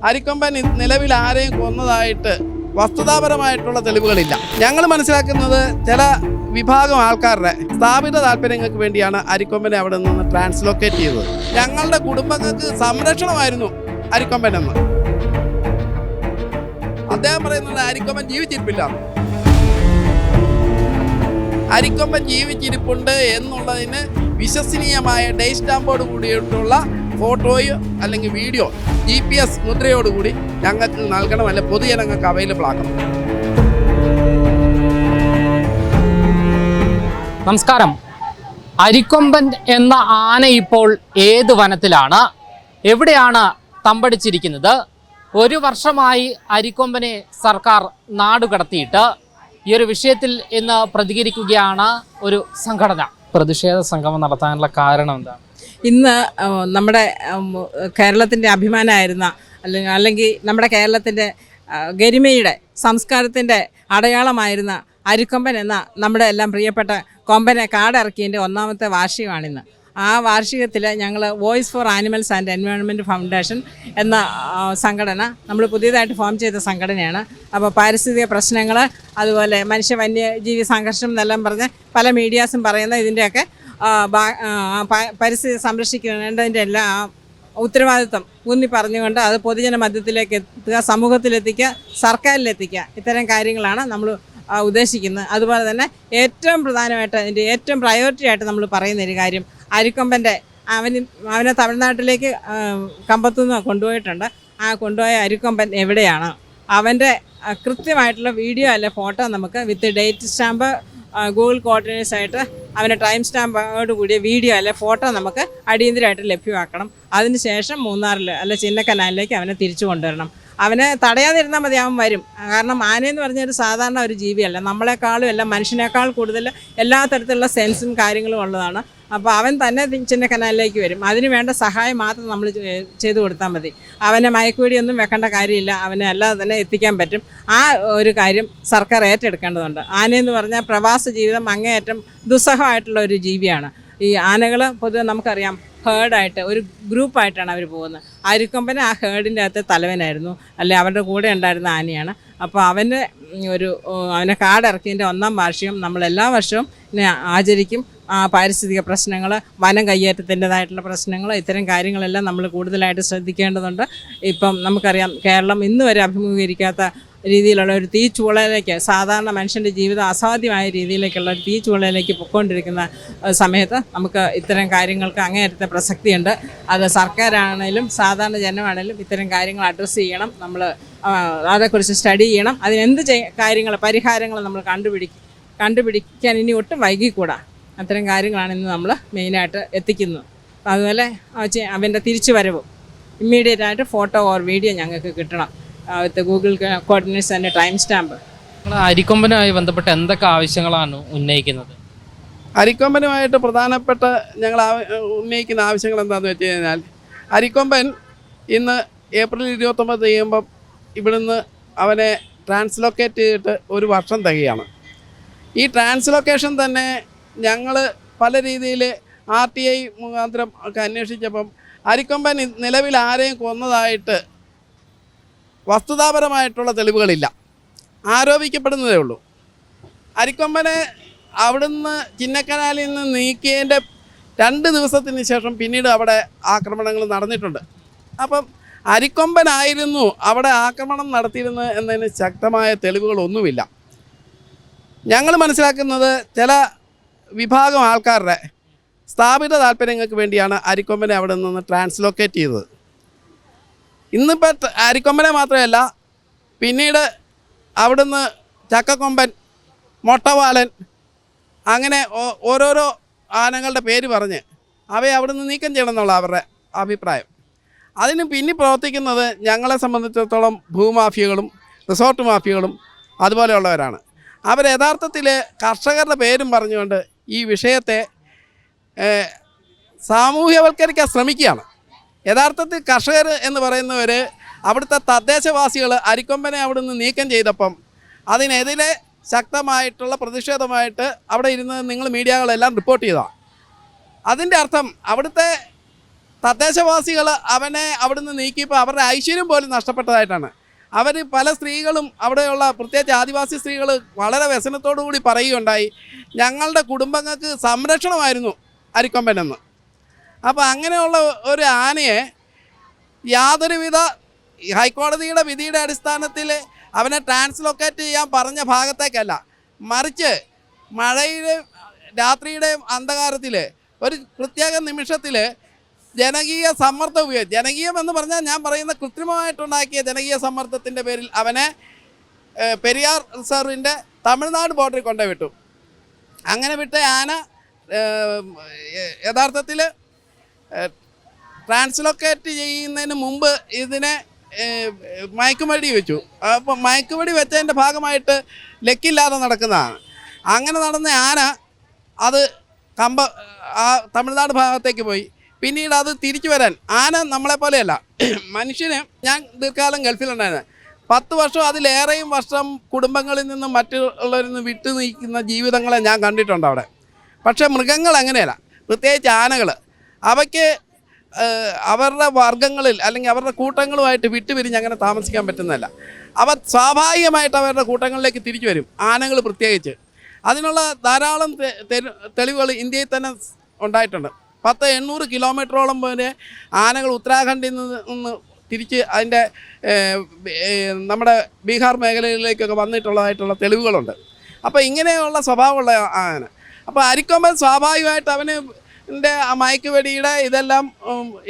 അരിക്കൊമ്പൻ നിലവിൽ ആരെയും കൊന്നതായിട്ട് വസ്തുതാപരമായിട്ടുള്ള തെളിവുകളില്ല. ഞങ്ങൾ മനസ്സിലാക്കുന്നത് ചില വിഭാഗം ആൾക്കാരുടെ സ്ഥാപിത താല്പര്യങ്ങൾക്ക് വേണ്ടിയാണ് അരിക്കൊമ്പനെ അവിടെ നിന്ന് ട്രാൻസ്ലോക്കേറ്റ് ചെയ്തത്. ഞങ്ങളുടെ കുടുംബങ്ങൾക്ക് സംരക്ഷണമായിരുന്നു അരിക്കൊമ്പൻ എന്ന്. അദ്ദേഹം പറയുന്നത് അരിക്കൊമ്പൻ ജീവിച്ചിരിപ്പില്ല. അരിക്കൊമ്പൻ ജീവിച്ചിരിപ്പുണ്ട് എന്നുള്ളതിന് വിശ്വസനീയമായ ഡേറ്റ് സ്റ്റാമ്പോട് കൂടിയിട്ടുള്ള ഫോട്ടോയോ അല്ലെങ്കിൽ വീഡിയോ GPS മുദ്രയോടുകൂടി ഞങ്ങൾക്ക് നൽകണം, അല്ലെ പൊതുജനങ്ങൾക്ക് അവൈലബിൾ ആക്കണം. നമസ്കാരം. അരിക്കൊമ്പൻ എന്ന ആന ഇപ്പോൾ ഏത് വനത്തിലാണ്, എവിടെയാണ് തമ്പടിച്ചിരിക്കുന്നത്? 1 വർഷമായി അരിക്കൊമ്പനെ സർക്കാർ നാടുകടത്തിയിട്ട്. ഈ ഒരു വിഷയത്തിൽ ഇന്ന് പ്രതികരിക്കുകയാണ് ഒരു സംഘടന. പ്രതിഷേധ സംഗമം നടത്താനുള്ള കാരണം എന്താണ്? ഇന്ന് നമ്മുടെ കേരളത്തിൻ്റെ അഭിമാനമായിരുന്ന അല്ലെങ്കിൽ നമ്മുടെ കേരളത്തിൻ്റെ ഗരിമയുടെ സംസ്കാരത്തിൻ്റെ അടയാളമായിരുന്ന അരിക്കൊമ്പൻ എന്ന നമ്മുടെ എല്ലാം പ്രിയപ്പെട്ട കൊമ്പനെ കാടിറക്കിയതിൻ്റെ 1ാമത്തെ വാർഷികമാണിന്ന്. ആ വാർഷികത്തിൽ ഞങ്ങൾ voice four animals and environment foundation എന്ന സംഘടന നമ്മൾ പുതിയതായിട്ട് ഫോം ചെയ്ത സംഘടനയാണ്. അപ്പോൾ പാരിസ്ഥിതിക പ്രശ്നങ്ങൾ, അതുപോലെ മനുഷ്യ വന്യജീവി സംഘർഷം എന്നെല്ലാം പറഞ്ഞ് പല മീഡിയാസും പറയുന്ന ഇതിൻ്റെയൊക്കെ പരിസ്ഥിതി സംരക്ഷിക്കേണ്ടതിൻ്റെ എല്ലാ ഉത്തരവാദിത്വം ഊന്നി പറഞ്ഞുകൊണ്ട് അത് പൊതുജന മധ്യത്തിലേക്ക് എത്തുക, സമൂഹത്തിലെത്തിക്കുക, സർക്കാരിലെത്തിക്കുക, ഇത്തരം കാര്യങ്ങളാണ് നമ്മൾ ഉദ്ദേശിക്കുന്നത്. അതുപോലെ തന്നെ ഏറ്റവും പ്രധാനമായിട്ട് അതിൻ്റെ ഏറ്റവും പ്രയോറിറ്റി ആയിട്ട് നമ്മൾ പറയുന്ന ഒരു കാര്യം, അരിക്കൊമ്പൻ്റെ അവനെ തമിഴ്നാട്ടിലേക്ക് കമ്പത്തുനിന്ന് കൊണ്ടുപോയിട്ടുണ്ട്. ആ കൊണ്ടുപോയ അരിക്കൊമ്പൻ എവിടെയാണ്, അവൻ്റെ കൃത്യമായിട്ടുള്ള വീഡിയോ അല്ലെ ഫോട്ടോ നമുക്ക് വിത്ത് ഡേറ്റ് സ്റ്റാമ്പ്, ഗൂഗിൾ കോർഡിനേറ്റ്സ് ആയിട്ട് അവൻ്റെ ടൈം സ്റ്റാമ്പോട് കൂടിയ വീഡിയോ അല്ലെ ഫോട്ടോ നമുക്ക് അടിയന്തരമായിട്ട് ലഭ്യമാക്കണം. അതിനുശേഷം മൂന്നാറിൽ അല്ലെ ചിന്നക്കനാലിലേക്ക് അവനെ തിരിച്ചു കൊണ്ടുവരണം. അവനെ തടയാതിരുന്നാൽ മതി, അവൻ വരും. കാരണം ആനയെന്ന് പറഞ്ഞൊരു സാധാരണ ഒരു ജീവിയല്ല, നമ്മളെക്കാളും എല്ലാം മനുഷ്യനേക്കാൾ കൂടുതൽ എല്ലാ തരത്തിലുള്ള സെൻസും കാര്യങ്ങളും ഉള്ളതാണ്. അപ്പോൾ അവൻ തന്നെ ചിന്നക്കനാലിലേക്ക് വരും. അതിന് വേണ്ട സഹായം മാത്രം നമ്മൾ ചെയ്തു കൊടുത്താൽ മതി. അവനെ മയക്കുവെടിയൊന്നും വെക്കേണ്ട കാര്യമില്ല, അവനെ അല്ലാതെ തന്നെ എത്തിക്കാൻ പറ്റും. ആ ഒരു കാര്യം സർക്കാർ ഏറ്റെടുക്കേണ്ടതുണ്ട്. ആനയെന്ന് പറഞ്ഞാൽ പ്രവാസ ജീവിതം അങ്ങേയറ്റം ദുസ്സഹമായിട്ടുള്ള ഒരു ജീവിയാണ്. ഈ ആനകൾ പൊതുവെ നമുക്കറിയാം ഹേർഡായിട്ട് ഒരു ഗ്രൂപ്പായിട്ടാണ് അവർ പോകുന്നത്. അരിക്കൊമ്പന് ആ ഹേർഡിൻ്റെ അകത്തെ തലവനായിരുന്നു, അല്ലെ അവരുടെ കൂടെ ഉണ്ടായിരുന്ന ആനയാണ്. അപ്പോൾ അവനെ കാടിറക്കിയതിൻ്റെ 1ാം വാർഷികം നമ്മൾ എല്ലാ വർഷവും ആചരിക്കും. പാരിസ്ഥിതിക പ്രശ്നങ്ങൾ, വനം കയ്യേറ്റത്തിൻ്റെതായിട്ടുള്ള പ്രശ്നങ്ങൾ, ഇത്തരം കാര്യങ്ങളെല്ലാം നമ്മൾ കൂടുതലായിട്ട് ശ്രദ്ധിക്കേണ്ടതുണ്ട്. ഇപ്പം നമുക്കറിയാം കേരളം ഇന്ന് വരെ അഭിമുഖീകരിക്കാത്ത രീതിയിലുള്ള ഒരു തീച്ചൂളയിലേക്ക്, സാധാരണ മനുഷ്യൻ്റെ ജീവിതം അസാധ്യമായ രീതിയിലേക്കുള്ള ഒരു തീച്ചൂളയിലേക്ക് പൊയ്ക്കൊണ്ടിരിക്കുന്ന സമയത്ത് നമുക്ക് ഇത്തരം കാര്യങ്ങൾക്ക് അങ്ങേയറ്റത്തെ പ്രസക്തിയുണ്ട്. അത് സർക്കാരാണേലും സാധാരണ ജനമാണേലും ഇത്തരം കാര്യങ്ങൾ അഡ്രസ്സ് ചെയ്യണം. നമ്മൾ അതേക്കുറിച്ച് സ്റ്റഡി ചെയ്യണം. അതിനെന്ത് പരിഹാരങ്ങൾ നമ്മൾ കണ്ടുപിടിക്കാൻ ഇനി ഒട്ടും വൈകിക്കൂടാ. അത്തരം കാര്യങ്ങളാണ് ഇന്ന് നമ്മൾ മെയിനായിട്ട് എത്തിക്കുന്നത്. അതുപോലെ അവൻ്റെ തിരിച്ചു വരവും ഇമ്മീഡിയറ്റായിട്ട് ഫോട്ടോ ഓർ വീഡിയോ ഞങ്ങൾക്ക് കിട്ടണം with Google coordinates and time stamp. അരിക്കൊമ്പനുമായി ബന്ധപ്പെട്ട എന്തൊക്കെ ആവശ്യങ്ങളാണ് ഉന്നയിക്കുന്നത്? അരിക്കൊമ്പനുമായിട്ട് പ്രധാനപ്പെട്ട ഞങ്ങൾ ഉന്നയിക്കുന്ന ആവശ്യങ്ങൾ എന്താണെന്ന് വെച്ച് കഴിഞ്ഞാൽ, അരിക്കൊമ്പൻ ഇന്ന് ഏപ്രിൽ 29 ചെയ്യുമ്പം ഇവിടുന്ന് അവനെ ട്രാൻസ്ലോക്കേറ്റ് ചെയ്തിട്ട് 1 വർഷം തികയാണ്. ഈ ട്രാൻസ്ലൊക്കേഷൻ തന്നെ ഞങ്ങൾ പല രീതിയിൽ RTI മുഖാന്തരം ഒക്കെ അന്വേഷിച്ചപ്പം അരിക്കൊമ്പൻ നിലവിൽ ആരെയും കൊന്നതായിട്ട് വസ്തുതാപരമായിട്ടുള്ള തെളിവുകളില്ല, ആരോപിക്കപ്പെടുന്നതേ ഉള്ളൂ. അരിക്കൊമ്പനെ അവിടുന്ന് ചിന്നക്കനാലിൽ നിന്ന് നീക്കിയതിൻ്റെ 2 ദിവസത്തിന് ശേഷം പിന്നീട് അവിടെ ആക്രമണങ്ങൾ നടന്നിട്ടുണ്ട്. അപ്പം അരിക്കൊമ്പനായിരുന്നു അവിടെ ആക്രമണം നടത്തിയിരുന്നത് എന്നതിന് ശക്തമായ തെളിവുകളൊന്നുമില്ല. ഞങ്ങൾ മനസ്സിലാക്കുന്നത് ചില വിഭാഗം ആൾക്കാരുടെ സ്ഥാപിത താല്പര്യങ്ങൾക്ക് വേണ്ടിയാണ് അരിക്കൊമ്പനെ അവിടെ നിന്ന് ട്രാൻസ്ലോക്കേറ്റ് ചെയ്തത്. ഇന്നിപ്പോൾ അരിക്കൊമ്പനെ മാത്രമല്ല, പിന്നീട് അവിടുന്ന് ചക്കക്കൊമ്പൻ, മൊട്ടവാലൻ, അങ്ങനെ ഓരോരോ ആനകളുടെ പേര് പറഞ്ഞ് അവയെ അവിടുന്ന് നീക്കം ചെയ്യണം എന്നുള്ള അവരുടെ അഭിപ്രായം. അതിന് പിന്നിൽ പ്രവർത്തിക്കുന്നത് ഞങ്ങളെ സംബന്ധിച്ചിടത്തോളം ഭൂമാഫിയകളും റിസോർട്ട് മാഫിയകളും അതുപോലെയുള്ളവരാണ്. അവർ യഥാർത്ഥത്തിൽ കർഷകരുടെ പേരും പറഞ്ഞുകൊണ്ട് ഈ വിഷയത്തെ സാമൂഹ്യവൽക്കരിക്കാൻ ശ്രമിക്കുകയാണ്. യഥാർത്ഥത്തിൽ കർഷകർ എന്ന് പറയുന്നവർ അവിടുത്തെ തദ്ദേശവാസികൾ അരിക്കൊമ്പനെ അവിടുന്ന് നീക്കം ചെയ്തപ്പം അതിനെതിരെ ശക്തമായിട്ടുള്ള പ്രതിഷേധമായിട്ട് അവിടെ ഇരുന്ന് നിങ്ങൾ മീഡിയകളെല്ലാം റിപ്പോർട്ട് ചെയ്തതാണ്. അതിൻ്റെ അർത്ഥം അവിടുത്തെ തദ്ദേശവാസികൾ അവനെ അവിടുന്ന് നീക്കിയപ്പോൾ അവരുടെ ഐശ്വര്യം പോലും നഷ്ടപ്പെട്ടതായിട്ടാണ്. അവർ പല സ്ത്രീകളും അവിടെയുള്ള പ്രത്യേകിച്ച് ആദിവാസി സ്ത്രീകൾ വളരെ വ്യസനത്തോടു കൂടി പറയുകയുണ്ടായി, ഞങ്ങളുടെ കുടുംബങ്ങൾക്ക് സംരക്ഷണമായിരുന്നു അരിക്കൊമ്പനെന്ന്. അപ്പോൾ അങ്ങനെയുള്ള ഒരു ആനയെ യാതൊരുവിധ ഹൈക്കോടതിയുടെ വിധിയുടെ അടിസ്ഥാനത്തിൽ അവനെ ട്രാൻസ്ലൊക്കേറ്റ് ചെയ്യാൻ പറഞ്ഞ ഭാഗത്തേക്കല്ല, മറിച്ച് മഴയുടെയും രാത്രിയുടെയും അന്ധകാരത്തിൽ ഒരു പ്രത്യേക നിമിഷത്തിൽ ജനകീയ സമ്മർദ്ദം ഉപയോഗിച്ച്, ജനകീയം എന്ന് പറഞ്ഞാൽ ഞാൻ പറയുന്ന കൃത്രിമമായിട്ടുണ്ടാക്കിയ ജനകീയ സമ്മർദ്ദത്തിൻ്റെ പേരിൽ അവനെ പെരിയാർ റിസർവിൻ്റെ തമിഴ്നാട് ബോർഡറിൽ കൊണ്ടുവിട്ടു. അങ്ങനെ വിട്ട ആന യഥാർത്ഥത്തിൽ ട്രാൻസ്ലൊക്കേറ്റ് ചെയ്യുന്നതിന് മുമ്പ് ഇതിനെ മയക്കുമടി വെച്ചു. അപ്പോൾ മയക്കുമടി വെച്ചതിൻ്റെ ഭാഗമായിട്ട് ലക്കില്ലാതെ നടക്കുന്നതാണ്. അങ്ങനെ നടന്ന ആന അത് ആ തമിഴ്നാട് ഭാഗത്തേക്ക് പോയി. പിന്നീട് അത് തിരിച്ചു വരാൻ ആന നമ്മളെപ്പോലെയല്ല, മനുഷ്യന് ഞാൻ ദീർഘകാലം ഗൾഫിലുണ്ടായിരുന്നു, 10 വർഷം അതിലേറെയും വർഷം കുടുംബങ്ങളിൽ നിന്നും മറ്റുള്ളവരിൽ നിന്ന് വിട്ടു നീക്കുന്ന ജീവിതങ്ങളെ ഞാൻ കണ്ടിട്ടുണ്ട് അവിടെ. പക്ഷേ മൃഗങ്ങൾ അങ്ങനെയല്ല, പ്രത്യേകിച്ച് ആനകൾ, അവയ്ക്ക് അവരുടെ വർഗ്ഗങ്ങളിൽ അല്ലെങ്കിൽ അവരുടെ കൂട്ടങ്ങളുമായിട്ട് വിട്ടുപിരിഞ്ഞ് അങ്ങനെ താമസിക്കാൻ പറ്റുന്നതല്ല. അവ സ്വാഭാവികമായിട്ട് അവരുടെ കൂട്ടങ്ങളിലേക്ക് തിരിച്ചു വരും, ആനകൾ പ്രത്യേകിച്ച്. അതിനുള്ള ധാരാളം തെളിവുകൾ ഇന്ത്യയിൽ തന്നെ ഉണ്ടായിട്ടുണ്ട്. 800 കിലോമീറ്ററോളം വരെ ആനകൾ ഉത്തരാഖണ്ഡിൽ നിന്ന് തിരിച്ച് അതിൻ്റെ നമ്മുടെ ബീഹാർ മേഖലയിലേക്കൊക്കെ വന്നിട്ടുള്ളതായിട്ടുള്ള തെളിവുകളുണ്ട്. അപ്പോൾ ഇങ്ങനെയുള്ള സ്വഭാവമുള്ള ആന. അപ്പോൾ അരിക്കൊമ്പൻ സ്വാഭാവികമായിട്ട് അവന് ആ മയക്കുവെടിയുടെ ഇതെല്ലാം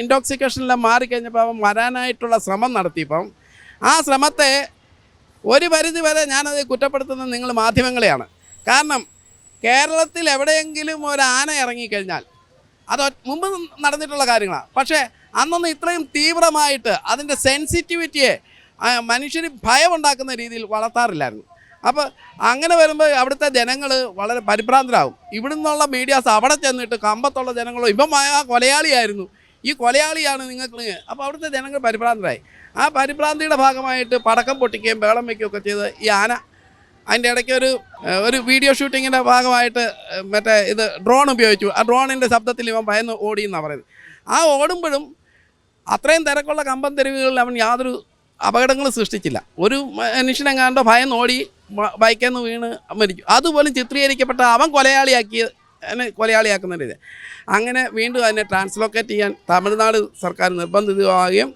ഇൻടോക്സിക്കേഷനെല്ലാം മാറിക്കഴിഞ്ഞപ്പോൾ അവൻ വരാനായിട്ടുള്ള ശ്രമം നടത്തിയപ്പം ആ ശ്രമത്തെ ഒരു പരിധി വരെ ഞാനത് കുറ്റപ്പെടുത്തുന്നത് നിങ്ങൾ മാധ്യമങ്ങളെയാണ്. കാരണം കേരളത്തിൽ എവിടെയെങ്കിലും ഒരു ആന ഇറങ്ങിക്കഴിഞ്ഞാൽ അത് മുമ്പ് നടന്നിട്ടുള്ള കാര്യങ്ങളാണ്. പക്ഷേ അന്നൊന്നും ഇത്രയും തീവ്രമായിട്ട് അതിൻ്റെ സെൻസിറ്റിവിറ്റിയെ മനുഷ്യന് ഭയമുണ്ടാക്കുന്ന രീതിയിൽ വളർത്താറില്ലായിരുന്നു. അപ്പോൾ അങ്ങനെ വരുമ്പോൾ അവിടുത്തെ ജനങ്ങൾ വളരെ പരിഭ്രാന്തരാകും. ഇവിടെ നിന്നുള്ള മീഡിയാസ് അവിടെ ചെന്നിട്ട് കമ്പത്തുള്ള ജനങ്ങളോ ഇപ്പം ആ കൊലയാളിയായിരുന്നു, ഈ കൊലയാളിയാണ് നിങ്ങൾക്ക്. അപ്പോൾ അവിടുത്തെ ജനങ്ങൾ പരിഭ്രാന്തരായി. ആ പരിഭ്രാന്തിയുടെ ഭാഗമായിട്ട് പടക്കം പൊട്ടിക്കുകയും ബഹളം വയ്ക്കുകയൊക്കെ ചെയ്ത് ഈ ആന അതിൻ്റെ ഇടയ്ക്ക് ഒരു വീഡിയോ ഷൂട്ടിങ്ങിൻ്റെ ഭാഗമായിട്ട് മറ്റേ ഡ്രോൺ ഉപയോഗിച്ചു. ആ ഡ്രോണിൻ്റെ ശബ്ദത്തിൽ ഇവൻ ഭയന്ന് ഓടി എന്നാണ് പറയുന്നത്. ആ ഓടുമ്പോഴും അത്രയും തിരക്കുള്ള കമ്പം തെരുവുകളിൽ അവൻ യാതൊരു അപകടങ്ങളും സൃഷ്ടിച്ചില്ല. ഒരു മനുഷ്യനെങ്ങാണ്ടോ ഭയന്ന് ഓടി ബൈക്കിൽ നിന്ന് വീണ് മരിക്കും. അതുപോലും ചിത്രീകരിക്കപ്പെട്ട അവൻ കൊലയാളിയാക്കുന്ന രീതി. അങ്ങനെ വീണ്ടും അതിനെ ട്രാൻസ്ലൊക്കേറ്റ് ചെയ്യാൻ തമിഴ്നാട് സർക്കാർ നിർബന്ധിതമാവുകയും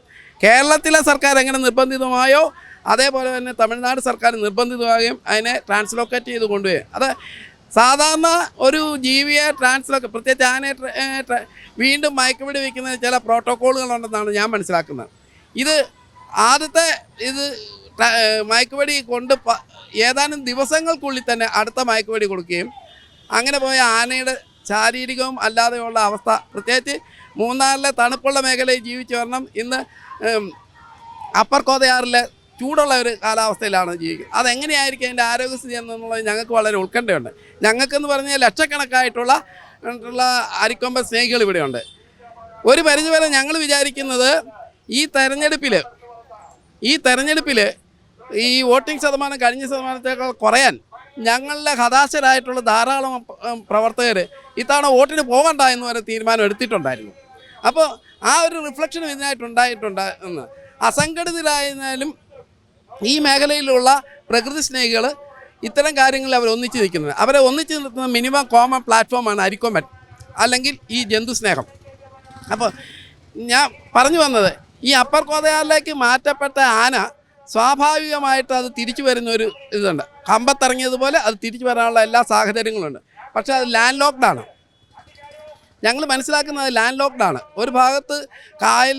കേരളത്തിലെ സർക്കാർ എങ്ങനെ നിർബന്ധിതമായോ അതേപോലെ തന്നെ തമിഴ്നാട് സർക്കാർ നിർബന്ധിതമാവുകയും അതിനെ ട്രാൻസ്ലൊക്കേറ്റ് ചെയ്ത് കൊണ്ടുപോയി. അത് സാധാരണ ഒരു ജീവിയെ പ്രത്യേകിച്ച് ആനയെ വീണ്ടും മയക്കുപിടി വയ്ക്കുന്നതിന് ചില പ്രോട്ടോക്കോളുകളുണ്ടെന്നാണ് ഞാൻ മനസ്സിലാക്കുന്നത്. ആദ്യത്തെ മയക്കുവെടി കൊണ്ട് ഏതാനും ദിവസങ്ങൾക്കുള്ളിൽ തന്നെ അടുത്ത മയക്കുവെടി കൊടുക്കുകയും അങ്ങനെ പോയ ആനയുടെ ശാരീരികവും അല്ലാതെയുള്ള അവസ്ഥ, പ്രത്യേകിച്ച് മൂന്നാറിലെ തണുപ്പുള്ള മേഖലയിൽ ജീവിച്ചു വരണം, ഇന്ന് അപ്പർ കോതയാറിലെ ചൂടുള്ള ഒരു കാലാവസ്ഥയിലാണ് ജീവിക്കുന്നത്. അതെങ്ങനെയായിരിക്കും അതിൻ്റെ ആരോഗ്യസ്ഥിതി എന്നുള്ളത് ഞങ്ങൾക്ക് വളരെ ഉത്കണ്ഠയുണ്ട്. ഞങ്ങൾക്കെന്ന് പറഞ്ഞാൽ ലക്ഷക്കണക്കായിട്ടുള്ള അരിക്കൊമ്പൻ സ്നേഹികൾ ഇവിടെയുണ്ട്. ഒരു പരിധിവരെ ഞങ്ങൾ വിചാരിക്കുന്നത് ഈ തെരഞ്ഞെടുപ്പിൽ ഈ വോട്ടിംഗ് ശതമാനം കഴിഞ്ഞ ശതമാനത്തേക്കാൾ കുറയാൻ ഞങ്ങളിലെ ഹതാശരായിട്ടുള്ള ധാരാളം പ്രവർത്തകർ ഇത്തവണ വോട്ടിന് പോകണ്ട എന്ന് വരെ തീരുമാനം എടുത്തിട്ടുണ്ടായിരുന്നു. അപ്പോൾ ആ ഒരു റിഫ്ലക്ഷനും ഇതിനായിട്ടുണ്ടായിട്ടുണ്ട് എന്ന്. അസംഘടിതരായിരുന്നാലും ഈ മേഖലയിലുള്ള പ്രകൃതി സ്നേഹികൾ ഇത്തരം കാര്യങ്ങളിൽ അവർ ഒന്നിച്ച് നിൽക്കുന്നത്. അവരെ ഒന്നിച്ച് നിർത്തുന്ന മിനിമം കോമൺ പ്ലാറ്റ്ഫോമാണ് അരിക്കൊമ്പൻ അല്ലെങ്കിൽ ഈ ജന്തു സ്നേഹം. അപ്പോൾ ഞാൻ പറഞ്ഞു വന്നത്, ഈ അപ്പർ കോതയാറിലേക്ക് മാറ്റപ്പെട്ട ആന സ്വാഭാവികമായിട്ട് അത് തിരിച്ചു വരുന്നൊരു ഇതുണ്ട്. കമ്പത്തിറങ്ങിയതുപോലെ അത് തിരിച്ചു വരാനുള്ള എല്ലാ സാഹചര്യങ്ങളുണ്ട്. പക്ഷേ അത് ലാൻഡ് ലോക്ക്ഡാണ്. ഞങ്ങൾ മനസ്സിലാക്കുന്നത് ലാൻഡ് ലോക്ക്ഡാണ്. ഒരു ഭാഗത്ത് കായൽ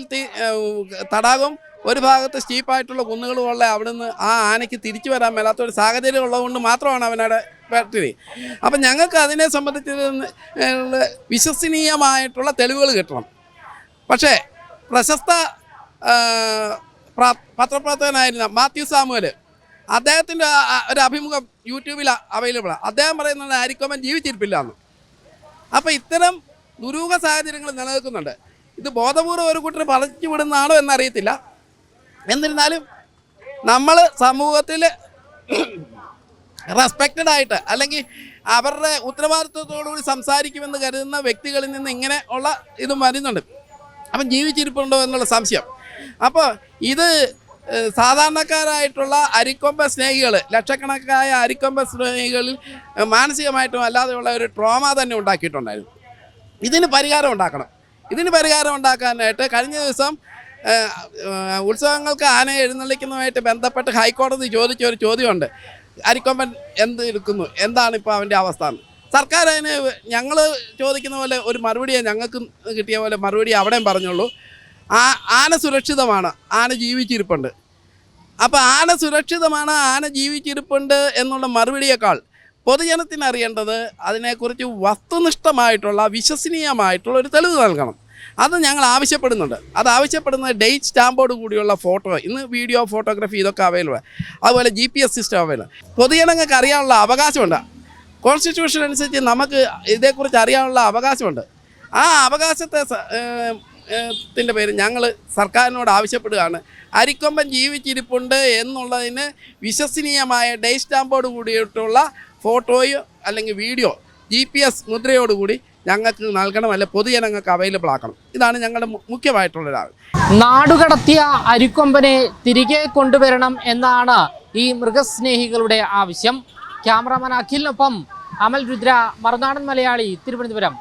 തടാകവും ഒരു ഭാഗത്ത് സ്റ്റീപ്പായിട്ടുള്ള കുന്നുകളുമുള്ള അവിടുന്ന് ആ ആനയ്ക്ക് തിരിച്ചു വരാൻ മേലാത്ത ഒരു സാഹചര്യം ഉള്ളതുകൊണ്ട് മാത്രമാണ് അവനവിടെ പറ്റുന്നത്. അപ്പം ഞങ്ങൾക്ക് അതിനെ സംബന്ധിച്ച് വിശ്വസനീയമായിട്ടുള്ള തെളിവുകൾ കിട്ടണം. പക്ഷേ പ്രശസ്ത പത്രപ്രവർത്തകനായിരുന്ന മാത്യു സാമുവൽ, അദ്ദേഹത്തിൻ്റെ ഒരു അഭിമുഖം യൂട്യൂബിൽ അവൈലബിളാണ്. അദ്ദേഹം പറയുന്നത് അരിക്കൊമ്പൻ ജീവിച്ചിരിപ്പില്ല എന്ന്. അപ്പോൾ ഇത്തരം ദുരൂഹ സാഹചര്യങ്ങൾ നിലനിൽക്കുന്നുണ്ട്. ഇത് ബോധപൂർവ്വം ഒരു കൂട്ടർ പറഞ്ഞു വിടുന്നതാണോ എന്നറിയത്തില്ല. എന്നിരുന്നാലും നമ്മൾ സമൂഹത്തിൽ റെസ്പെക്റ്റഡ് ആയിട്ട് അല്ലെങ്കിൽ അവരുടെ ഉത്തരവാദിത്വത്തോടുകൂടി സംസാരിക്കുമെന്ന് കരുതുന്ന വ്യക്തികളിൽ നിന്ന് ഇങ്ങനെ ഉള്ള ഇതും വരുന്നുണ്ട്. അപ്പം ജീവിച്ചിരിപ്പുണ്ടോ എന്നുള്ള സംശയം. അപ്പോൾ ഇത് സാധാരണക്കാരായിട്ടുള്ള അരിക്കൊമ്പ സ്നേഹികൾ, ലക്ഷക്കണക്കായ അരിക്കൊമ്പ സ്നേഹികളിൽ മാനസികമായിട്ടും അല്ലാതെയുള്ള ഒരു ട്രോമ തന്നെ ഉണ്ടാക്കിയിട്ടുണ്ടായിരുന്നു. ഇതിന് പരിഹാരം ഉണ്ടാക്കണം. ഇതിന് പരിഹാരം ഉണ്ടാക്കാനായിട്ട് കഴിഞ്ഞ ദിവസം ഉത്സവങ്ങൾക്ക് ആന എഴുന്നള്ളിക്കുന്നതുമായിട്ട് ബന്ധപ്പെട്ട് ഹൈക്കോടതി ചോദിച്ച ഒരു ചോദ്യമുണ്ട്. അരിക്കൊമ്പൻ എന്ത് എടുക്കുന്നു, എന്താണ് ഇപ്പോൾ അവൻ്റെ അവസ്ഥ എന്ന്. സർക്കാർ അതിന് ഞങ്ങൾ ചോദിക്കുന്ന പോലെ ഒരു മറുപടിയെ ഞങ്ങൾക്ക് കിട്ടിയ പോലെ മറുപടി അവിടെയും പറഞ്ഞുള്ളൂ. ആന സുരക്ഷിതമാണ്, ആന ജീവിച്ചിരിപ്പുണ്ട്. അപ്പോൾ ആന സുരക്ഷിതമാണ്, ആന ജീവിച്ചിരിപ്പുണ്ട് എന്നുള്ള മറുപടിയേക്കാൾ പൊതുജനത്തിന് അറിയേണ്ടത് അതിനെക്കുറിച്ച് വസ്തുനിഷ്ഠമായിട്ടുള്ള വിശ്വസനീയമായിട്ടുള്ള ഒരു തെളിവ് നൽകണം. അത് ഞങ്ങൾ ആവശ്യപ്പെടുന്നുണ്ട്. അത് ആവശ്യപ്പെടുന്നത് ഡേറ്റ് സ്റ്റാമ്പോട് കൂടിയുള്ള ഫോട്ടോ, ഇന്ന് വീഡിയോ ഫോട്ടോഗ്രാഫി ഇതൊക്കെ അവൈലബിൾ, അതുപോലെ GPS സിസ്റ്റം അവൈലബിൾ. പൊതുജനങ്ങൾക്ക് അറിയാനുള്ള അവകാശമുണ്ട്. കോൺസ്റ്റിറ്റ്യൂഷൻ അനുസരിച്ച് നമുക്ക് ഇതേക്കുറിച്ച് അറിയാനുള്ള അവകാശമുണ്ട്. ആ അവകാശത്തെ ത്തിൻ്റെ പേര് ഞങ്ങൾ സർക്കാരിനോട് ആവശ്യപ്പെടുകയാണ്. അരിക്കൊമ്പൻ ജീവിച്ചിരിപ്പുണ്ട് എന്നുള്ളതിന് വിശ്വസനീയമായ ഡേറ്റ് സ്റ്റാമ്പോട് കൂടിയിട്ടുള്ള ഫോട്ടോയോ അല്ലെങ്കിൽ വീഡിയോ GPS മുദ്രയോടുകൂടി ഞങ്ങൾക്ക് നൽകണം, അല്ലെ പൊതുജനങ്ങൾക്ക് അവൈലബിൾ ആക്കണം. ഇതാണ് ഞങ്ങളുടെ മുഖ്യമായിട്ടുള്ളൊരാവശ്യം. നാടുകടത്തിയ അരിക്കൊമ്പനെ തിരികെ കൊണ്ടുവരണം എന്നാണ് ഈ മൃഗസ്നേഹികളുടെ ആവശ്യം. ക്യാമറാമാൻ അഖിലിനൊപ്പം അമൽ രുദ്ര, മറുനാടൻ മലയാളി, തിരുവനന്തപുരം.